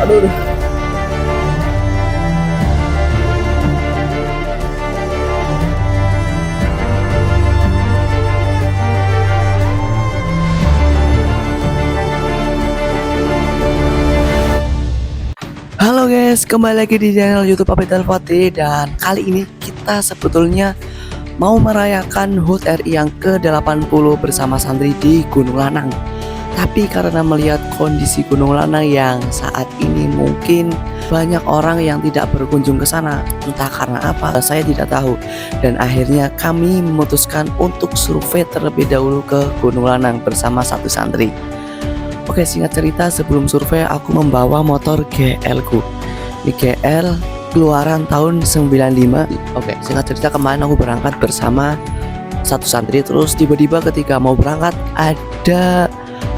Aduh, aduh. Halo guys, kembali lagi di channel YouTube Apit Al-Fatih. Dan kali ini kita sebetulnya mau merayakan HUT RI yang ke-80 bersama santri di Gunung Lanang. Tapi karena melihat kondisi Gunung Lanang yang saat ini mungkin banyak orang yang tidak berkunjung ke sana, entah karena apa, saya tidak tahu. Dan akhirnya kami memutuskan untuk survei terlebih dahulu ke Gunung Lanang bersama satu santri. Oke, singkat cerita, sebelum survei aku membawa motor GL ku. Ini GL keluaran tahun 95. Oke, singkat cerita, kemarin aku berangkat bersama satu santri. Terus tiba-tiba ketika mau berangkat ada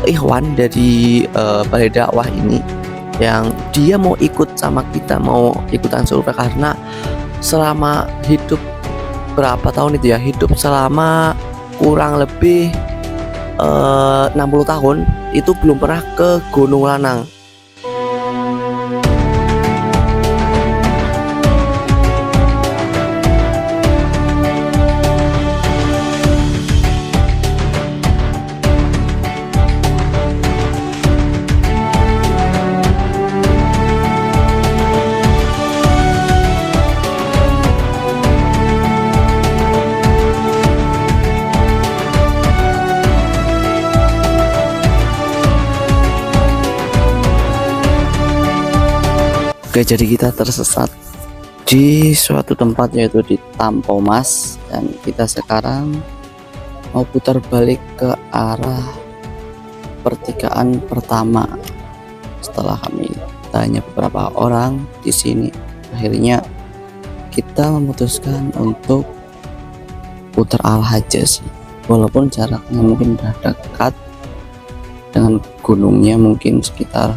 ikhwan dari balai dakwah ini yang dia mau ikut sama kita, mau ikutan survei karena selama hidup berapa tahun itu ya, hidup selama kurang lebih 60 tahun itu belum pernah ke Gunung Lanang. Oke, jadi kita tersesat di suatu tempat yaitu di Tampomas, dan kita sekarang mau putar balik ke arah pertigaan pertama. Setelah kami tanya beberapa orang di sini, akhirnya kita memutuskan untuk putar arah aja sih. Walaupun jaraknya mungkin udah dekat dengan gunungnya, mungkin sekitar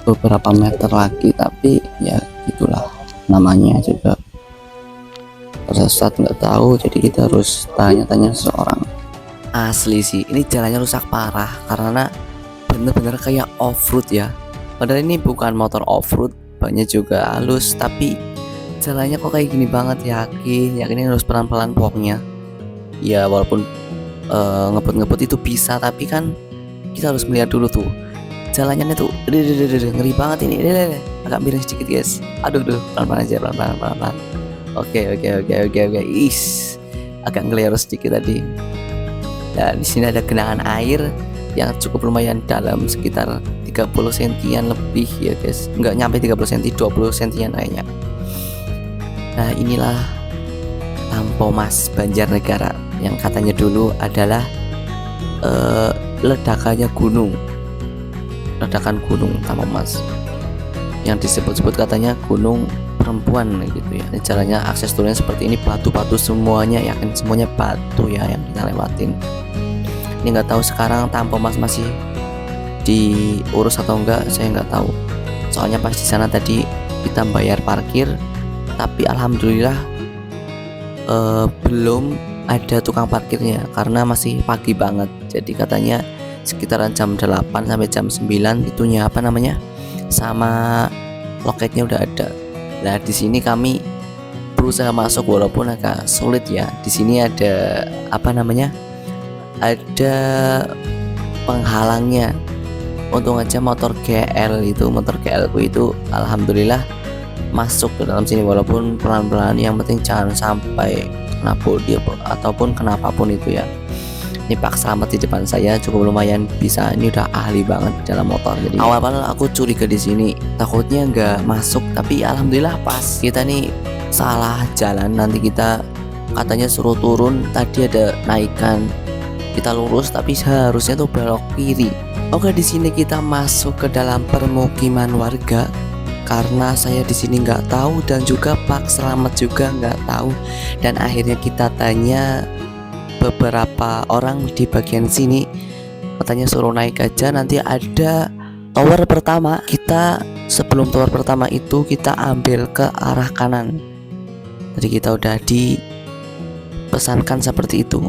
beberapa meter lagi, tapi ya gitulah, namanya juga tersesat, nggak tahu, jadi kita harus tanya-tanya seseorang. Asli sih, ini jalannya rusak parah karena bener-bener kayak off-road ya, padahal ini bukan motor off-road, banyak juga halus, tapi jalannya kok kayak gini banget. Yakin ini harus pelan-pelan pokoknya ya, walaupun ngebut-ngebut itu bisa, tapi kan kita harus melihat dulu tuh jalannya tuh, ngeri banget ini. Agak miring sedikit guys. Aduh, pelan-pelan aja, pelan-pelan. Oke. Is, agak ngelero sedikit tadi. Dan di sini ada genangan air yang cukup lumayan dalam, sekitar 30 sentian lebih ya guys. Nggak nyampe 30 senti, 20 sentian kayaknya. Nah, inilah Tampomas, Banjarnegara, yang katanya dulu adalah ledakan gunung Tampomas, yang disebut-sebut katanya gunung perempuan gitu ya. Ini jalannya, akses turunnya seperti ini, batu-batu semuanya, yakin semuanya batu ya yang kita lewatin. Ini nggak tahu sekarang Tampomas masih diurus atau enggak, saya nggak tahu. Soalnya pas di sana tadi kita bayar parkir, tapi alhamdulillah belum ada tukang parkirnya karena masih pagi banget. Jadi katanya sekitaran jam 8 sampai jam 9 itunya sama loketnya udah ada. Nah, di sini kami berusaha masuk walaupun agak sulit ya. Di sini ada ada penghalangnya. Untung aja motor GL ku itu alhamdulillah masuk ke dalam sini walaupun pelan-pelan, yang penting jangan sampai kena bodi ataupun kenapapun itu ya. Ini Pak Slamet di depan saya cukup lumayan bisa, ini udah ahli banget dalam motor. Jadi awal-awal aku curiga di sini, takutnya nggak masuk, tapi alhamdulillah pas. Kita nih salah jalan, nanti kita katanya suruh turun, tadi ada naikan, kita lurus tapi seharusnya tuh belok kiri. Oke, di sini kita masuk ke dalam permukiman warga karena saya di sini nggak tahu dan juga Pak Slamet juga nggak tahu, dan akhirnya kita tanya beberapa orang di bagian sini, katanya suruh naik aja, nanti ada tower pertama. Kita sebelum tower pertama itu kita ambil ke arah kanan. Jadi kita udah dipesankan seperti itu.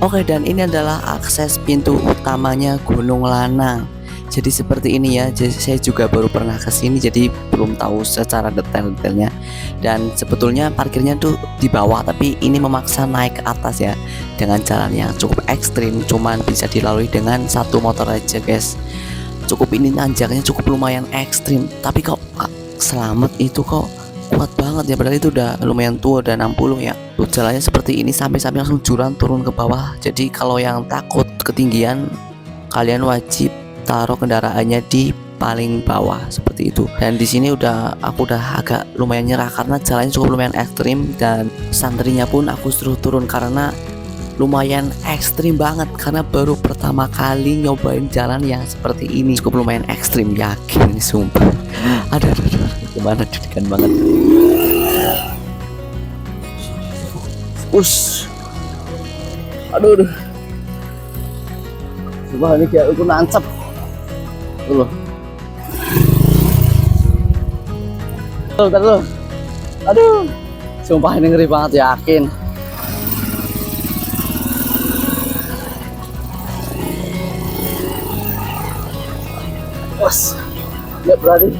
Oke, dan ini adalah akses pintu utamanya Gunung Lanang. Jadi seperti ini ya. Jadi saya juga baru pernah ke sini, jadi belum tahu secara detailnya. Dan sebetulnya parkirnya tuh di bawah, tapi ini memaksa naik ke atas ya, dengan jalan yang cukup ekstrim. Cuman bisa dilalui dengan satu motor aja, guys. Cukup ini nanjaknya cukup lumayan ekstrim, tapi kok Selamat itu kok kuat banget ya, padahal itu udah lumayan tua, udah 60 ya. Tuh jalannya seperti ini sampai langsung jurang turun ke bawah. Jadi kalau yang takut ketinggian, kalian wajib taruh kendaraannya di paling bawah seperti itu. Dan di sini aku udah agak lumayan nyerah karena jalannya cukup lumayan ekstrim, dan santrinya pun aku suruh turun karena lumayan ekstrim banget, karena baru pertama kali nyobain jalan yang seperti ini. Cukup lumayan ekstrim, yakin sumpah. Aduh, gimana deg-degan banget. Us, aduh. Sumpah ini kayak aku nancep. Tuh. Tuh. Aduh. Sumpah ini ngeri banget, yakin. Bos, nggak berani.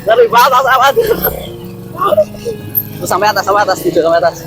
Ngeri banget, awas. Tuh sampai atas, tidur sampai atas.